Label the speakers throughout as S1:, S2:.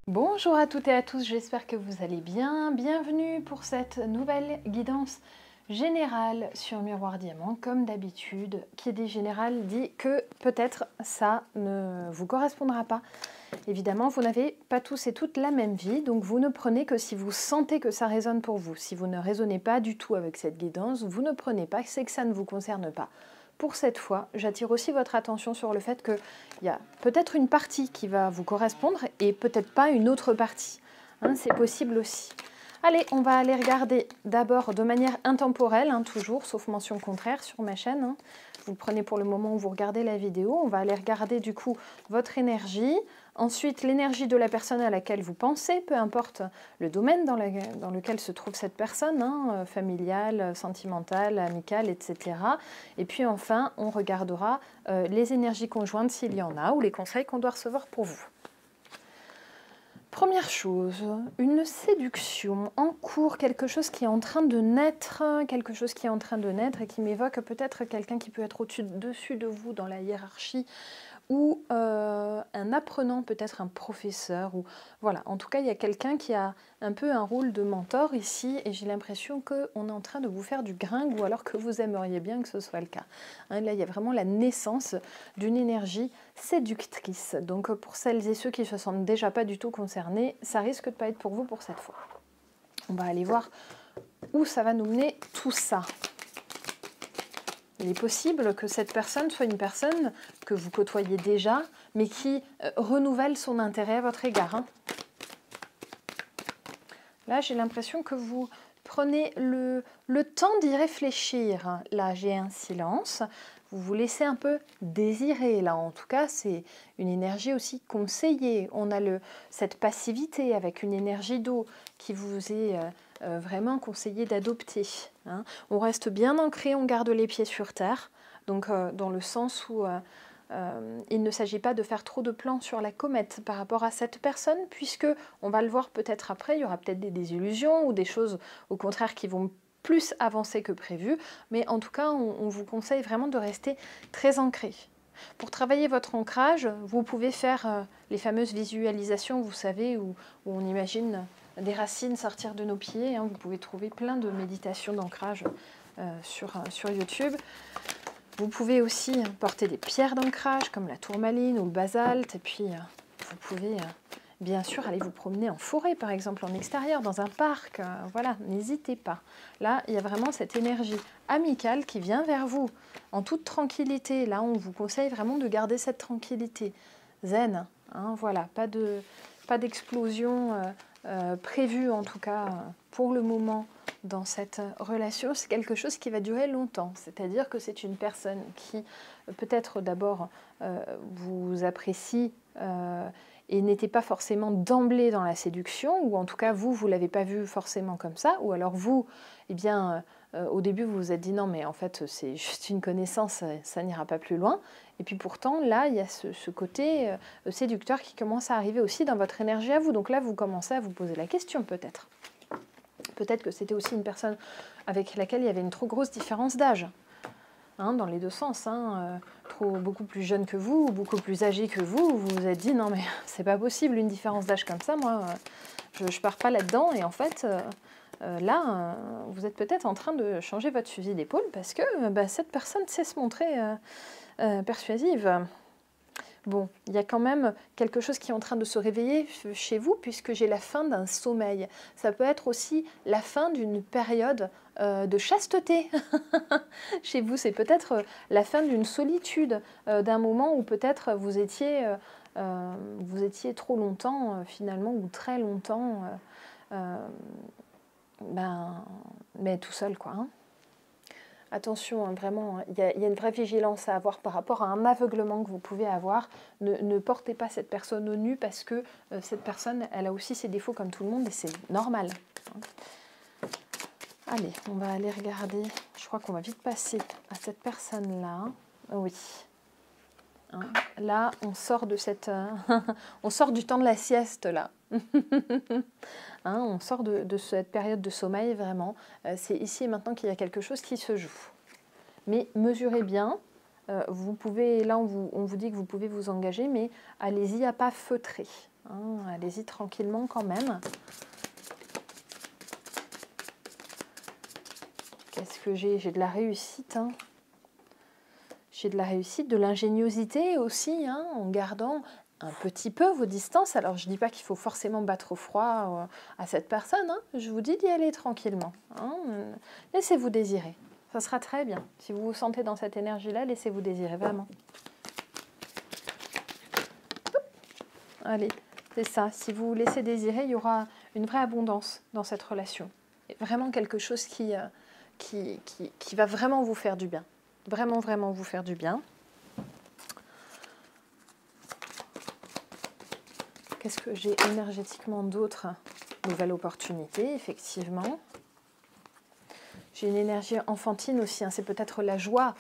S1: Bonjour à toutes et à tous, j'espère que vous allez bien. Bienvenue pour cette nouvelle guidance générale sur Miroir Diamant. Comme d'habitude, qui dit général dit que peut-être ça ne vous correspondra pas. Évidemment, vous n'avez pas tous et toutes la même vie, donc vous ne prenez que si vous sentez que ça résonne pour vous. Si vous ne résonnez pas du tout avec cette guidance, vous ne prenez pas, c'est que ça ne vous concerne pas. Pour cette fois, j'attire aussi votre attention sur le fait qu'il y a peut-être une partie qui va vous correspondre et peut-être pas une autre partie. Hein, c'est possible aussi. Allez, on va aller regarder d'abord de manière intemporelle, toujours, sauf mention contraire sur ma chaîne. Vous le prenez pour le moment où vous regardez la vidéo. On va aller regarder du coup votre énergie. Ensuite, l'énergie de la personne à laquelle vous pensez, peu importe le domaine dans lequel se trouve cette personne, familiale, sentimentale, amicale, etc. Et puis enfin, on regardera les énergies conjointes s'il y en a, ou les conseils qu'on doit recevoir pour vous. Première chose, une séduction en cours, quelque chose qui est en train de naître, et qui m'évoque peut-être quelqu'un qui peut être au-dessus de vous dans la hiérarchie, ou un apprenant, peut-être un professeur, ou voilà. En tout cas, il y a quelqu'un qui a un peu un rôle de mentor ici, et j'ai l'impression qu'on est en train de vous faire du gringue, ou alors que vous aimeriez bien que ce soit le cas. Là, il y a vraiment la naissance d'une énergie séductrice. Donc, pour celles et ceux qui ne se sentent déjà pas du tout concernés, ça risque de ne pas être pour vous pour cette fois. On va aller voir où ça va nous mener tout ça. Il est possible que cette personne soit une personne que vous côtoyez déjà, mais qui renouvelle son intérêt à votre égard. Là, j'ai l'impression que vous prenez le temps d'y réfléchir. Là, j'ai un silence. Vous vous laissez un peu désirer. Là, en tout cas, c'est une énergie aussi conseillée. On a cette passivité avec une énergie d'eau qui vous est vraiment conseillé d'adopter. On reste bien ancré, on garde les pieds sur terre. Donc, dans le sens où il ne s'agit pas de faire trop de plans sur la comète par rapport à cette personne, puisque, on va le voir peut-être après, il y aura peut-être des désillusions ou des choses au contraire qui vont plus avancer que prévu, mais en tout cas, on vous conseille vraiment de rester très ancré. Pour travailler votre ancrage, vous pouvez faire les fameuses visualisations, vous savez, où on imagine des racines sortir de nos pieds. Vous pouvez trouver plein de méditations d'ancrage sur YouTube. Vous pouvez aussi porter des pierres d'ancrage comme la tourmaline ou le basalte. Et puis, vous pouvez bien sûr aller vous promener en forêt, par exemple, en extérieur, dans un parc. Voilà, n'hésitez pas. Là, il y a vraiment cette énergie amicale qui vient vers vous en toute tranquillité. Là, on vous conseille vraiment de garder cette tranquillité zen. Voilà, pas d'explosion prévue, en tout cas, pour le moment, dans cette relation. C'est quelque chose qui va durer longtemps. C'est-à-dire que c'est une personne qui, peut-être d'abord, vous apprécie et n'était pas forcément d'emblée dans la séduction, ou en tout cas, vous ne l'avez pas vu forcément comme ça, ou alors vous, eh bien, au début, vous vous êtes dit non, mais en fait, c'est juste une connaissance, ça n'ira pas plus loin. Et puis pourtant, là, il y a ce côté séducteur qui commence à arriver aussi dans votre énergie à vous. Donc là, vous commencez à vous poser la question, peut-être. Peut-être que c'était aussi une personne avec laquelle il y avait une trop grosse différence d'âge. Dans les deux sens, beaucoup plus jeune que vous, ou beaucoup plus âgé que vous vous êtes dit non mais c'est pas possible une différence d'âge comme ça, moi je pars pas là-dedans, et en fait là vous êtes peut-être en train de changer votre fusil d'épaule parce que cette personne sait se montrer persuasive. Bon, il y a quand même quelque chose qui est en train de se réveiller chez vous, puisque j'ai la fin d'un sommeil. Ça peut être aussi la fin d'une période de chasteté. Chez vous, c'est peut-être la fin d'une solitude, d'un moment où peut-être vous étiez trop longtemps, finalement, ou très longtemps, mais tout seul, quoi. Attention, vraiment, il y a une vraie vigilance à avoir par rapport à un aveuglement que vous pouvez avoir. Ne portez pas cette personne au nu, parce que cette personne, elle a aussi ses défauts comme tout le monde, et c'est normal. Allez, on va aller regarder. Je crois qu'on va vite passer à cette personne-là. Oui. Là, on sort de on sort du temps de la sieste, là. On sort de cette période de sommeil, vraiment. C'est ici et maintenant qu'il y a quelque chose qui se joue. Mais mesurez bien. Vous pouvez, là, on vous dit que vous pouvez vous engager, mais allez-y à pas feutrer. Hein, allez-y tranquillement quand même. Qu'est-ce que j'ai? J'ai de la réussite. Hein. J'ai de la réussite, de l'ingéniosité aussi, hein, en gardant un petit peu vos distances. Alors, je ne dis pas qu'il faut forcément battre au froid à cette personne. Hein. Je vous dis d'y aller tranquillement. Hein. Laissez-vous désirer. Ça sera très bien. Si vous vous sentez dans cette énergie-là, laissez-vous désirer, vraiment. Allez, c'est ça. Si vous vous laissez désirer, il y aura une vraie abondance dans cette relation. Et vraiment quelque chose qui va vraiment vous faire du bien. Vraiment, vraiment vous faire du bien. Qu'est-ce que j'ai énergétiquement d'autres? Nouvelle opportunité, effectivement. J'ai une énergie enfantine aussi. Hein. C'est peut-être la joie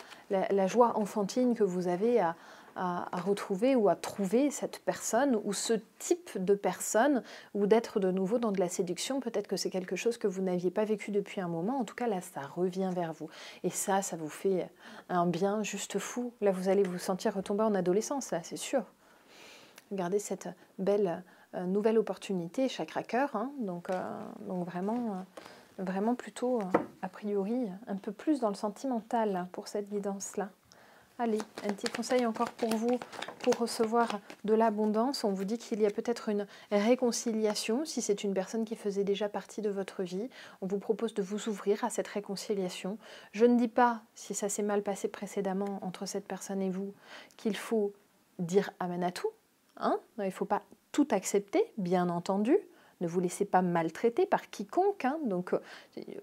S1: enfantine que vous avez à retrouver ou à trouver cette personne ou ce type de personne ou d'être de nouveau dans de la séduction. Peut-être que c'est quelque chose que vous n'aviez pas vécu depuis un moment. En tout cas, là, ça revient vers vous. Et ça vous fait un bien juste fou. Là, vous allez vous sentir retomber en adolescence, là, c'est sûr. Regardez cette belle nouvelle opportunité, chakra cœur. Hein. Donc vraiment plutôt, a priori, un peu plus dans le sentimental pour cette guidance-là. Allez, un petit conseil encore pour vous, pour recevoir de l'abondance. On vous dit qu'il y a peut-être une réconciliation, si c'est une personne qui faisait déjà partie de votre vie. On vous propose de vous ouvrir à cette réconciliation. Je ne dis pas, si ça s'est mal passé précédemment entre cette personne et vous, qu'il faut dire amen à tout. Hein? Il ne faut pas tout accepter, bien entendu. Ne vous laissez pas maltraiter par quiconque. Hein? Donc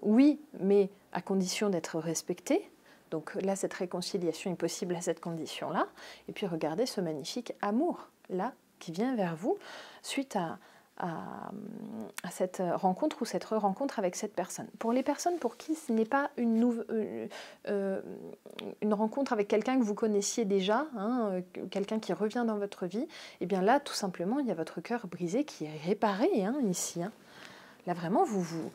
S1: oui, mais à condition d'être respecté. Donc là, cette réconciliation est possible à cette condition-là. Et puis regardez ce magnifique amour, là, qui vient vers vous suite à cette rencontre ou cette re-rencontre avec cette personne. Pour les personnes pour qui ce n'est pas une rencontre avec quelqu'un que vous connaissiez déjà, hein, quelqu'un qui revient dans votre vie, et bien là, tout simplement, il y a votre cœur brisé qui est réparé hein, ici. Hein. Là, vraiment, vous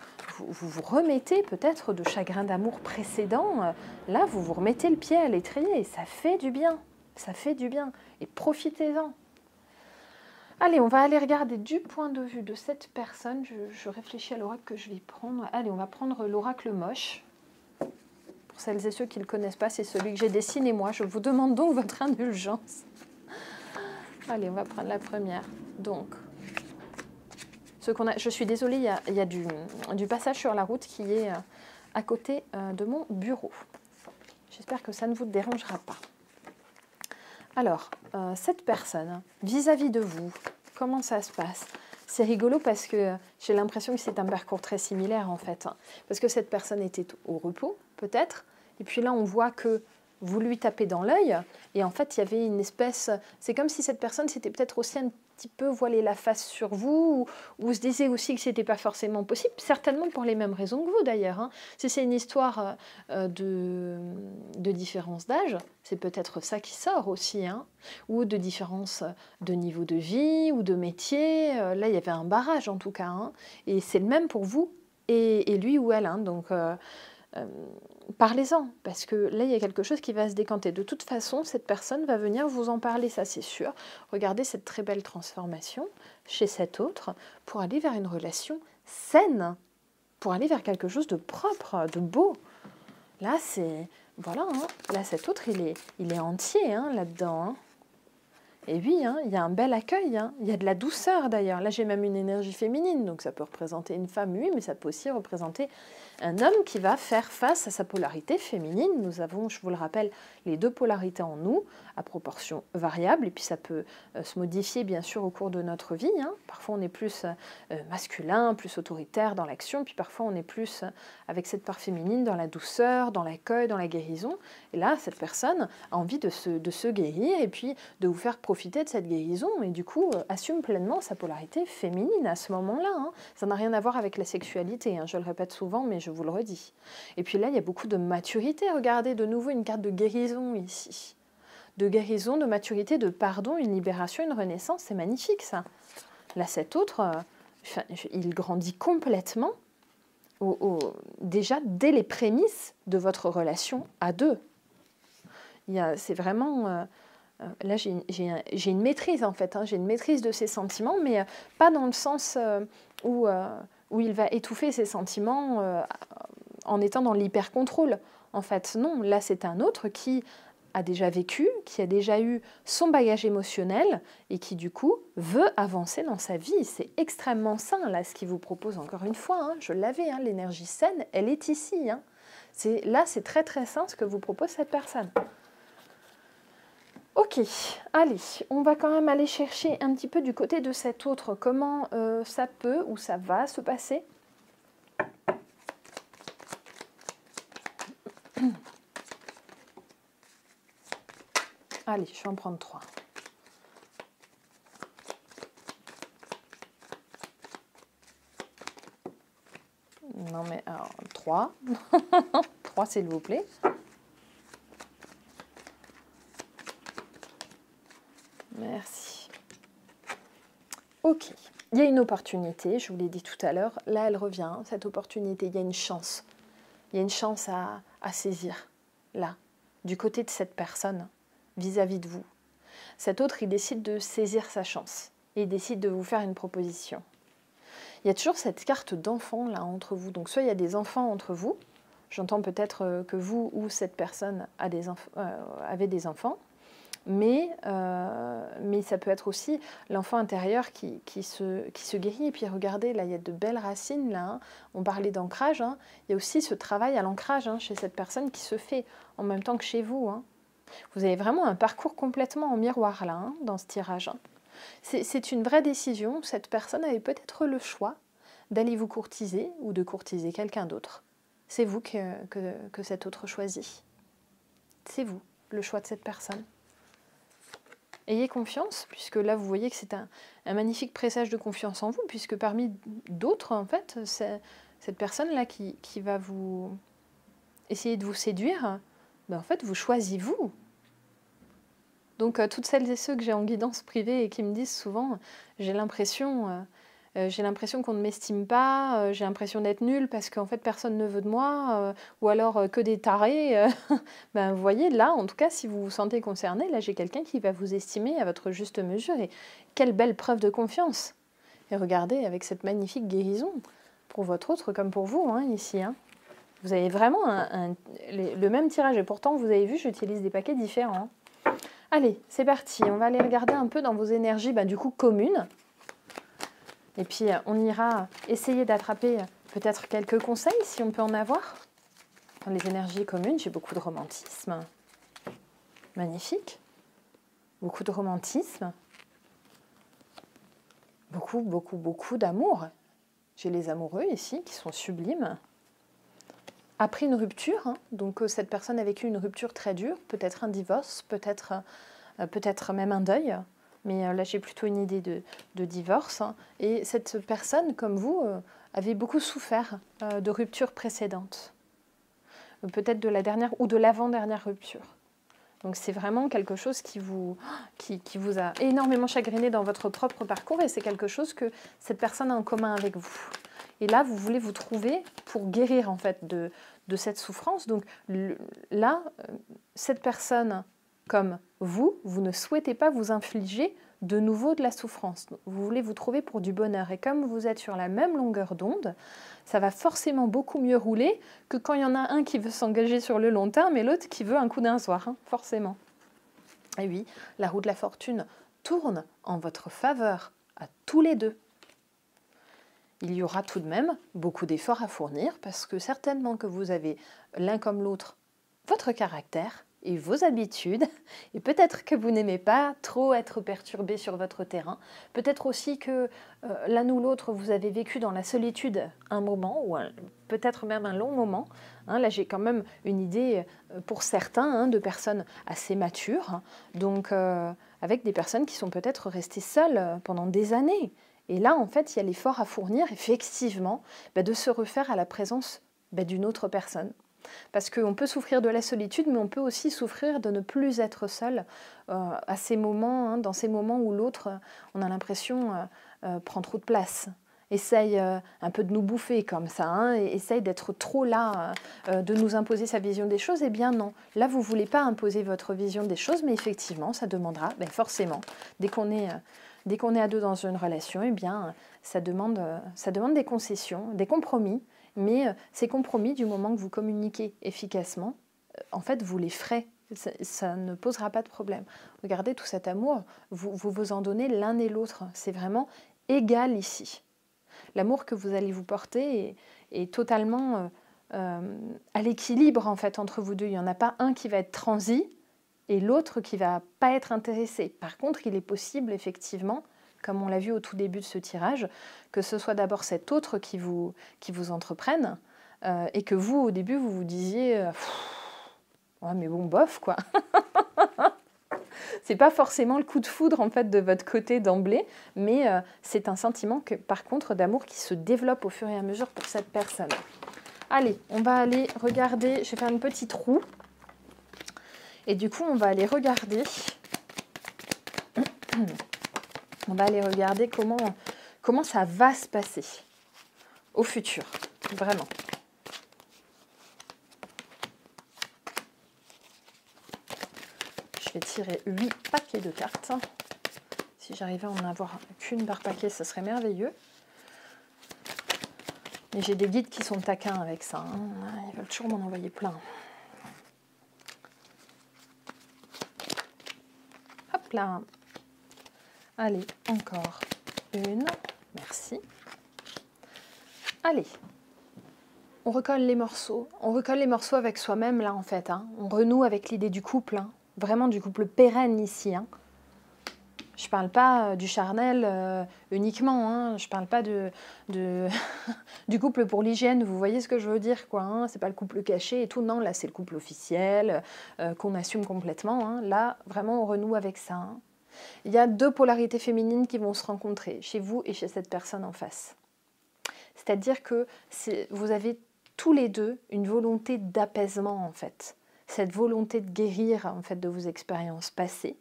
S1: remettez peut-être de chagrin d'amour précédent. Là, vous vous remettez le pied à l'étrier et ça fait du bien. Ça fait du bien. Et profitez-en. Allez, on va aller regarder du point de vue de cette personne. Je réfléchis à l'oracle que je vais prendre. Allez, on va prendre l'oracle moche. Pour celles et ceux qui ne le connaissent pas, c'est celui que j'ai dessiné moi. Je vous demande donc votre indulgence. Allez, on va prendre la première. Donc... je suis désolée, il y a du passage sur la route qui est à côté de mon bureau. J'espère que ça ne vous dérangera pas. Alors, cette personne, vis-à-vis de vous, comment ça se passe? C'est rigolo parce que j'ai l'impression que c'est un parcours très similaire en fait. Parce que cette personne était au repos, peut-être, et puis là on voit que vous lui tapez dans l'œil, et en fait il y avait une espèce... C'est comme si cette personne s'était peut-être aussi un petit peu voilé la face sur vous, ou se disait aussi que ce n'était pas forcément possible, certainement pour les mêmes raisons que vous d'ailleurs. Hein. Si c'est une histoire de différence d'âge, c'est peut-être ça qui sort aussi, hein. Ou de différence de niveau de vie, ou de métier. Là il y avait un barrage en tout cas, hein. Et c'est le même pour vous et lui ou elle. Hein. Donc... parlez-en, parce que là, il y a quelque chose qui va se décanter. De toute façon, cette personne va venir vous en parler, ça c'est sûr. Regardez cette très belle transformation chez cet autre pour aller vers une relation saine, pour aller vers quelque chose de propre, de beau. Là, c'est... Voilà, hein. Là, cet autre, il est entier hein, là-dedans. Hein. Et oui, hein, il y a un bel accueil, hein. Il y a de la douceur d'ailleurs. Là, j'ai même une énergie féminine, donc ça peut représenter une femme, oui, mais ça peut aussi représenter un homme qui va faire face à sa polarité féminine. Nous avons, je vous le rappelle, les deux polarités en nous, à proportion variable, et puis ça peut se modifier bien sûr au cours de notre vie. Hein. Parfois on est plus masculin, plus autoritaire dans l'action, puis parfois on est plus avec cette part féminine dans la douceur, dans l'accueil, dans la guérison. Et là, cette personne a envie de se guérir et puis de vous faire profiter de cette guérison, et du coup assume pleinement sa polarité féminine à ce moment-là. Hein. Ça n'a rien à voir avec la sexualité, hein. Je le répète souvent, mais je vous le redis. Et puis là, il y a beaucoup de maturité. Regardez, de nouveau, une carte de guérison ici. De guérison, de maturité, de pardon, une libération, une renaissance. C'est magnifique, ça. Là, cet autre, il grandit complètement, déjà dès les prémices de votre relation à deux. C'est vraiment... là j'ai une maîtrise en fait, hein, j'ai une maîtrise de ses sentiments, mais pas dans le sens où il va étouffer ses sentiments en étant dans l'hyper-contrôle. En fait, non, là c'est un autre qui a déjà vécu, qui a déjà eu son bagage émotionnel et qui du coup veut avancer dans sa vie. C'est extrêmement sain là ce qu'il vous propose, encore une fois, hein, je l'avais, hein, l'énergie saine, elle est ici. Hein. Là c'est très très sain ce que vous propose cette personne. Ok, allez, on va quand même aller chercher un petit peu du côté de cet autre, comment ça peut ou ça va se passer. Allez, je vais en prendre 3. Non mais alors, 3. 3 s'il vous plaît. Merci. Ok, il y a une opportunité, je vous l'ai dit tout à l'heure. Là, elle revient, cette opportunité, il y a une chance. Il y a une chance à saisir, là, du côté de cette personne, vis-à-vis de vous. Cet autre, il décide de saisir sa chance et il décide de vous faire une proposition. Il y a toujours cette carte d'enfant là entre vous. Donc soit il y a des enfants entre vous, j'entends peut-être que vous ou cette personne avait des enfants, mais ça peut être aussi l'enfant intérieur qui se guérit. Et puis regardez, là il y a de belles racines, là, hein. On parlait d'ancrage, hein. Il y a aussi ce travail à l'ancrage, hein, chez cette personne qui se fait en même temps que chez vous, hein. Vous avez vraiment un parcours complètement en miroir là, hein, dans ce tirage, hein. C'est une vraie décision. Cette personne avait peut-être le choix d'aller vous courtiser ou de courtiser quelqu'un d'autre. C'est vous que cet autre choisit. C'est vous, le choix de cette personne. Ayez confiance, puisque là vous voyez que c'est un magnifique présage de confiance en vous, puisque parmi d'autres, en fait, cette personne-là qui va vous essayer de vous séduire, ben en fait, vous choisissez vous. Donc, toutes celles et ceux que j'ai en guidance privée et qui me disent souvent, j'ai l'impression qu'on ne m'estime pas, j'ai l'impression d'être nulle parce qu'en fait personne ne veut de moi, ou alors que des tarés. Ben, vous voyez, là, en tout cas, si vous vous sentez concerné, là j'ai quelqu'un qui va vous estimer à votre juste mesure. Et quelle belle preuve de confiance. Et regardez, avec cette magnifique guérison, pour votre autre comme pour vous, hein, ici. Hein. Vous avez vraiment le même tirage, et pourtant, vous avez vu, j'utilise des paquets différents. Allez, c'est parti, on va aller regarder un peu dans vos énergies, du coup, communes. Et puis, on ira essayer d'attraper peut-être quelques conseils, si on peut en avoir. Dans les énergies communes, j'ai beaucoup de romantisme. Magnifique. Beaucoup de romantisme. Beaucoup, beaucoup, beaucoup d'amour. J'ai les amoureux ici, qui sont sublimes. Après une rupture, hein, donc cette personne a vécu une rupture très dure, peut-être un divorce, peut-être même un deuil. Mais là, j'ai plutôt une idée de divorce. Hein. Et cette personne, comme vous, avait beaucoup souffert de ruptures précédentes. Peut-être de la dernière ou de l'avant-dernière rupture. Donc c'est vraiment quelque chose qui vous a énormément chagriné dans votre propre parcours et c'est quelque chose que cette personne a en commun avec vous. Et là, vous voulez vous trouver pour guérir en fait de cette souffrance. Donc là, cette personne, comme vous ne souhaitez pas vous infliger de nouveau de la souffrance. Vous voulez vous trouver pour du bonheur. Et comme vous êtes sur la même longueur d'onde, ça va forcément beaucoup mieux rouler que quand il y en a un qui veut s'engager sur le long terme et l'autre qui veut un coup d'un soir, hein, forcément. Et oui, la roue de la fortune tourne en votre faveur à tous les deux. Il y aura tout de même beaucoup d'efforts à fournir parce que certainement que vous avez l'un comme l'autre votre caractère et vos habitudes, et peut-être que vous n'aimez pas trop être perturbé sur votre terrain, peut-être aussi que l'un ou l'autre vous avez vécu dans la solitude un moment, ou peut-être même un long moment. Hein, là j'ai quand même une idée pour certains hein, de personnes assez matures, hein, donc avec des personnes qui sont peut-être restées seules pendant des années. Et là en fait il y a l'effort à fournir effectivement de se refaire à la présence d'une autre personne. Parce qu'on peut souffrir de la solitude, mais on peut aussi souffrir de ne plus être seul à ces moments, hein, dans ces moments où l'autre, on a l'impression, prend trop de place. essaye un peu de nous bouffer comme ça, hein, et essaye d'être trop là, de nous imposer sa vision des choses, eh bien non. Là, vous ne voulez pas imposer votre vision des choses, mais effectivement, ça demandera, forcément, dès qu'on est à deux dans une relation, eh bien, ça demande des concessions, des compromis, mais ces compromis, du moment que vous communiquez efficacement, en fait, vous les ferez. Ça ne posera pas de problème. Regardez tout cet amour, vous en donnez l'un et l'autre. C'est vraiment égal ici. L'amour que vous allez vous porter est totalement à l'équilibre en fait entre vous deux. Il n'y en a pas un qui va être transi et l'autre qui ne va pas être intéressé. Par contre, il est possible effectivement, comme on l'a vu au tout début de ce tirage, que ce soit d'abord cet autre qui vous entreprenne et que vous, au début, vous vous disiez ouais, mais bon, bof, quoi. C'est pas forcément le coup de foudre en fait de votre côté d'emblée, mais c'est un sentiment que, par contre, d'amour qui se développe au fur et à mesure pour cette personne. Allez, on va aller regarder, je vais faire une petite roue, et du coup, on va aller regarder, comment ça va se passer au futur, vraiment. Je vais tirer 8 paquets de cartes. Si j'arrivais à en avoir qu'une par paquet, ce serait merveilleux. Mais j'ai des guides qui sont taquins avec ça, hein. Ils veulent toujours m'en envoyer plein. Hop là. Allez, encore une. Merci. Allez. On recolle les morceaux. On recolle les morceaux avec soi-même, là, en fait, hein. On renoue avec l'idée du couple, hein. Vraiment du couple pérenne ici, hein. Je ne parle pas du charnel uniquement, hein. Je ne parle pas du couple pour l'hygiène, vous voyez ce que je veux dire, quoi, hein. Ce n'est pas le couple caché et tout, non, là c'est le couple officiel, qu'on assume complètement, hein. Là, vraiment, on renoue avec ça, hein. Il y a deux polarités féminines qui vont se rencontrer, chez vous et chez cette personne en face. C'est-à-dire que vous avez tous les deux une volonté d'apaisement, en fait. Cette volonté de guérir, en fait, de vos expériences passées.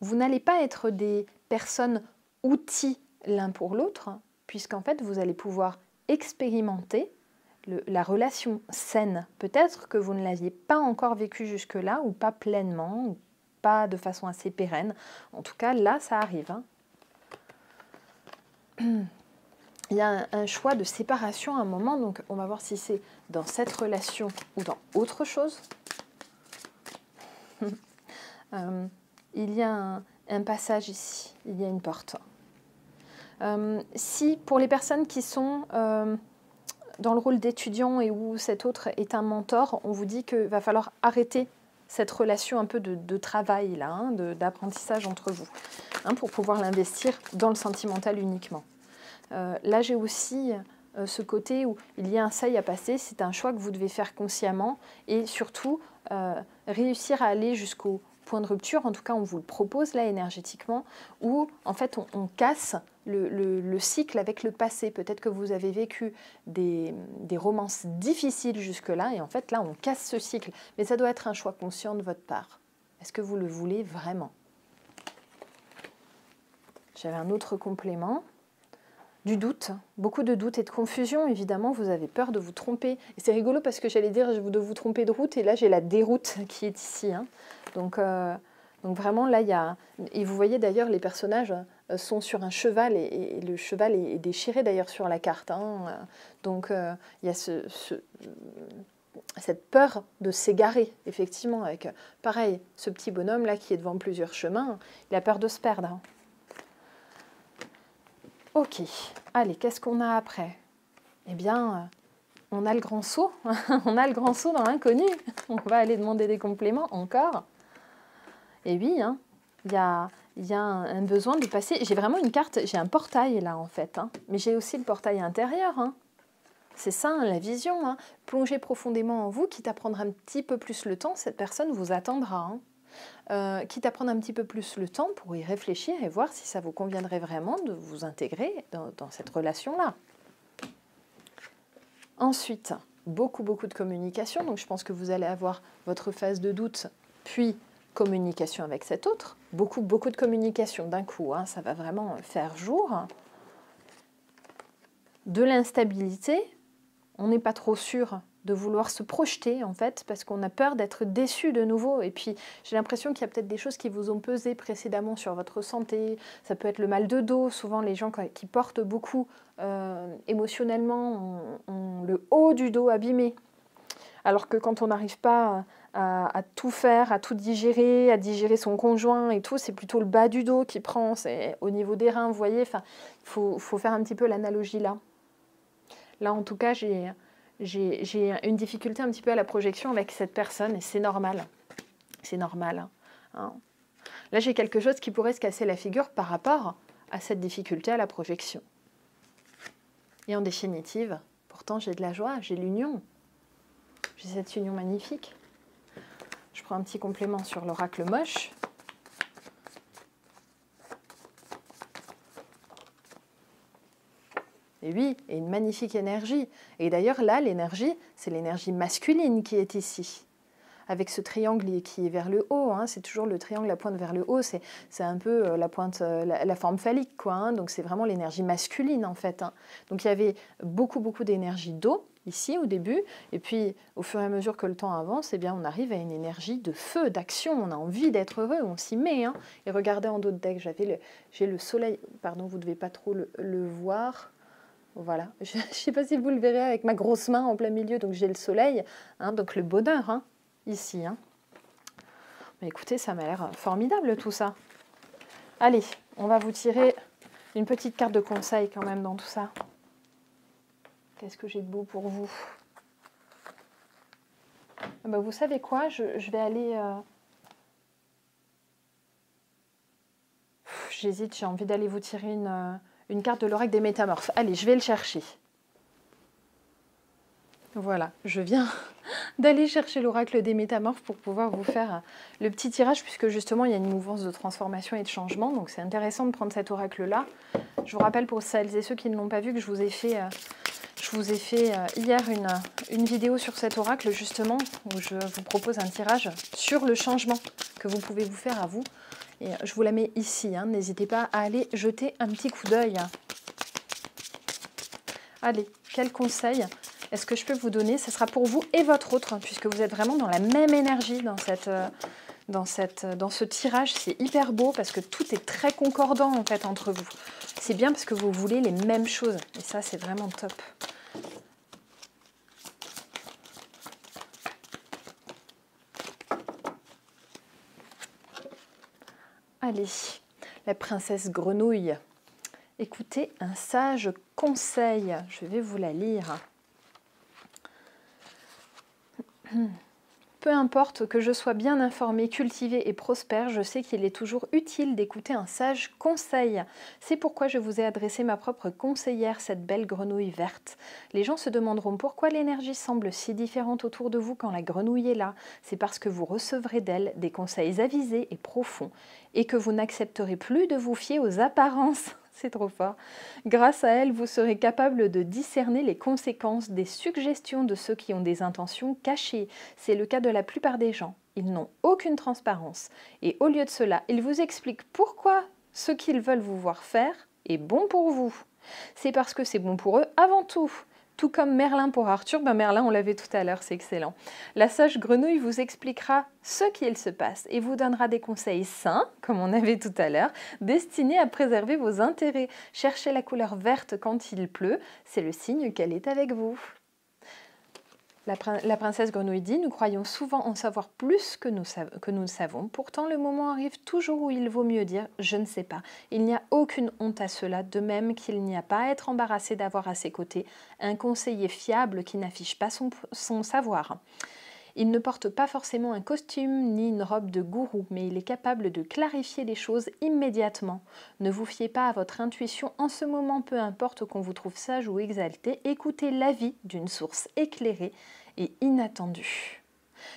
S1: Vous n'allez pas être des personnes outils l'un pour l'autre, puisqu'en fait, vous allez pouvoir expérimenter la relation saine. Peut-être que vous ne l'aviez pas encore vécue jusque-là, ou pas pleinement, ou pas de façon assez pérenne. En tout cas, là, ça arrive, hein. Il y a un choix de séparation à un moment, donc on va voir si c'est dans cette relation ou dans autre chose. Il y a un passage ici, il y a une porte. Si pour les personnes qui sont dans le rôle d'étudiant et où cet autre est un mentor, on vous dit qu'il va falloir arrêter cette relation un peu de travail, là, hein, d'apprentissage entre vous, hein, pour pouvoir l'investir dans le sentimental uniquement. Là, j'ai aussi ce côté où il y a un seuil à passer, c'est un choix que vous devez faire consciemment et surtout réussir à aller jusqu'au point de rupture, en tout cas on vous le propose là énergétiquement, où en fait on casse le cycle avec le passé. Peut-être que vous avez vécu des romances difficiles jusque-là et en fait là on casse ce cycle. Mais ça doit être un choix conscient de votre part. Est-ce que vous le voulez vraiment? J'avais un autre complément. Du doute, beaucoup de doutes et de confusion, évidemment, vous avez peur de vous tromper. Et c'est rigolo parce que j'allais dire de vous tromper de route, et là j'ai la déroute qui est ici, hein. Donc vraiment, là, il y a... Et vous voyez d'ailleurs, les personnages sont sur un cheval, et le cheval est déchiré d'ailleurs sur la carte, hein. Donc il y a cette peur de s'égarer, effectivement, avec, pareil, ce petit bonhomme-là qui est devant plusieurs chemins, il a peur de se perdre, hein. Ok, allez, qu'est-ce qu'on a après? Eh bien, on a le grand saut, on a le grand saut dans l'inconnu. On va aller demander des compléments encore. Et oui, hein, il y a un besoin de passer. J'ai vraiment une carte, j'ai un portail là en fait, hein, mais j'ai aussi le portail intérieur, hein. C'est ça, hein, la vision, hein. Plongez profondément en vous, quitte à prendre un petit peu plus le temps, cette personne vous attendra, hein. Quitte à prendre un petit peu plus le temps pour y réfléchir et voir si ça vous conviendrait vraiment de vous intégrer dans cette relation-là. Ensuite, beaucoup de communication. Donc je pense que vous allez avoir votre phase de doute, puis communication avec cet autre. Beaucoup de communication d'un coup, hein, ça va vraiment faire jour. de l'instabilité. On n'est pas trop sûr de vouloir se projeter en fait parce qu'on a peur d'être déçu de nouveau. Et puis j'ai l'impression qu'il y a peut-être des choses qui vous ont pesé précédemment sur votre santé. Ça peut être le mal de dos. Souvent les gens qui portent beaucoup émotionnellement ont le haut du dos abîmé. Alors que quand on n'arrive pas à tout faire, à tout digérer, à digérer son conjoint et tout, c'est plutôt le bas du dos qui prend, c'est au niveau des reins, vous voyez. Enfin, faut faire un petit peu l'analogie là. Là en tout cas j'ai une difficulté un petit peu à la projection avec cette personne et c'est normal. C'est normal. Hein. Là, j'ai quelque chose qui pourrait se casser la figure par rapport à cette difficulté à la projection. Et en définitive, pourtant, j'ai de la joie, j'ai l'union. J'ai cette union magnifique. Je prends un petit complément sur l'oracle moche. Et oui, et une magnifique énergie. Et d'ailleurs, là, l'énergie, c'est l'énergie masculine qui est ici. Avec ce triangle qui est vers le haut, hein, c'est toujours le triangle, la pointe vers le haut, c'est un peu la pointe, la forme phallique, quoi. Hein, donc c'est vraiment l'énergie masculine, en fait. Hein. Donc il y avait beaucoup d'énergie d'eau, ici, au début. Et puis, au fur et à mesure que le temps avance, eh bien, on arrive à une énergie de feu, d'action. On a envie d'être heureux, on s'y met. Hein. Et regardez en dos de deck, j'ai le soleil. Pardon, vous ne devez pas trop le voir. Voilà, je ne sais pas si vous le verrez avec ma grosse main en plein milieu, donc j'ai le soleil, hein, donc le bonheur, hein, ici. Hein. Mais écoutez, ça m'a l'air formidable tout ça. Allez, on va vous tirer une petite carte de conseil quand même dans tout ça. Qu'est-ce que j'ai de beau pour vous? Ah bah, vous savez quoi, je vais aller... J'hésite, j'ai envie d'aller vous tirer une carte de l'oracle des métamorphes. Allez, je vais le chercher. Voilà, je viens d'aller chercher l'oracle des métamorphes pour pouvoir vous faire le petit tirage, puisque justement il y a une mouvance de transformation et de changement, donc c'est intéressant de prendre cet oracle-là. Je vous rappelle pour celles et ceux qui ne l'ont pas vu que je vous ai fait hier une vidéo sur cet oracle justement, où je vous propose un tirage sur le changement que vous pouvez vous faire à vous. Et je vous la mets ici, hein. N'hésitez pas à aller jeter un petit coup d'œil. Allez, quel conseil est-ce que je peux vous donner? Ce sera pour vous et votre autre, puisque vous êtes vraiment dans la même énergie dans ce tirage. C'est hyper beau parce que tout est très concordant en fait entre vous. C'est bien parce que vous voulez les mêmes choses. Et ça, c'est vraiment top. Allez, la princesse grenouille. Écoutez un sage conseil. Je vais vous la lire. Peu importe que je sois bien informée, cultivée et prospère, je sais qu'il est toujours utile d'écouter un sage conseil. C'est pourquoi je vous ai adressé ma propre conseillère, cette belle grenouille verte. Les gens se demanderont pourquoi l'énergie semble si différente autour de vous quand la grenouille est là. C'est parce que vous recevrez d'elle des conseils avisés et profonds et que vous n'accepterez plus de vous fier aux apparences. C'est trop fort. Grâce à elle, vous serez capable de discerner les conséquences des suggestions de ceux qui ont des intentions cachées. C'est le cas de la plupart des gens. Ils n'ont aucune transparence. Et au lieu de cela, ils vous expliquent pourquoi ce qu'ils veulent vous voir faire est bon pour vous. C'est parce que c'est bon pour eux avant tout. Tout comme Merlin pour Arthur, Merlin on l'avait tout à l'heure, c'est excellent. La sage grenouille vous expliquera ce qu'il se passe et vous donnera des conseils sains, comme on avait tout à l'heure, destinés à préserver vos intérêts. Cherchez la couleur verte quand il pleut, c'est le signe qu'elle est avec vous. La princesse grenouille dit, nous croyons souvent en savoir plus que nous le savons. Pourtant, le moment arrive toujours où il vaut mieux dire « je ne sais pas ». Il n'y a aucune honte à cela, de même qu'il n'y a pas à être embarrassé d'avoir à ses côtés un conseiller fiable qui n'affiche pas son savoir. Il ne porte pas forcément un costume ni une robe de gourou, mais il est capable de clarifier les choses immédiatement. Ne vous fiez pas à votre intuition en ce moment, peu importe qu'on vous trouve sage ou exalté, écoutez l'avis d'une source éclairée et inattendue.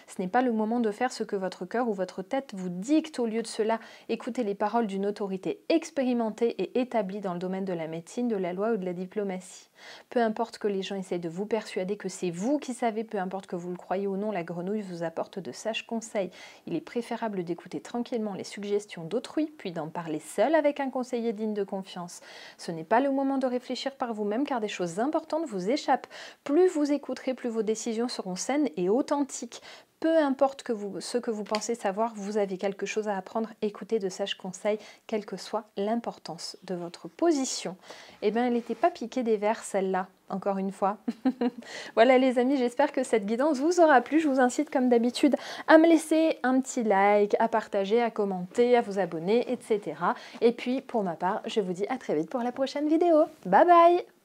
S1: Ce n'est pas le moment de faire ce que votre cœur ou votre tête vous dicte. Au lieu de cela, écoutez les paroles d'une autorité expérimentée et établie dans le domaine de la médecine, de la loi ou de la diplomatie. Peu importe que les gens essaient de vous persuader que c'est vous qui savez, peu importe que vous le croyez ou non, la grenouille vous apporte de sages conseils. Il est préférable d'écouter tranquillement les suggestions d'autrui, puis d'en parler seul avec un conseiller digne de confiance. Ce n'est pas le moment de réfléchir par vous-même car des choses importantes vous échappent. Plus vous écouterez, plus vos décisions seront saines et authentiques. Peu importe ce que vous pensez savoir, vous avez quelque chose à apprendre. Écoutez de sages conseils, quelle que soit l'importance de votre position. Eh bien, elle n'était pas piquée des vers, celle-là, encore une fois. Voilà les amis, j'espère que cette guidance vous aura plu. Je vous incite comme d'habitude à me laisser un petit like, à partager, à commenter, à vous abonner, etc. Et puis, pour ma part, je vous dis à très vite pour la prochaine vidéo. Bye bye!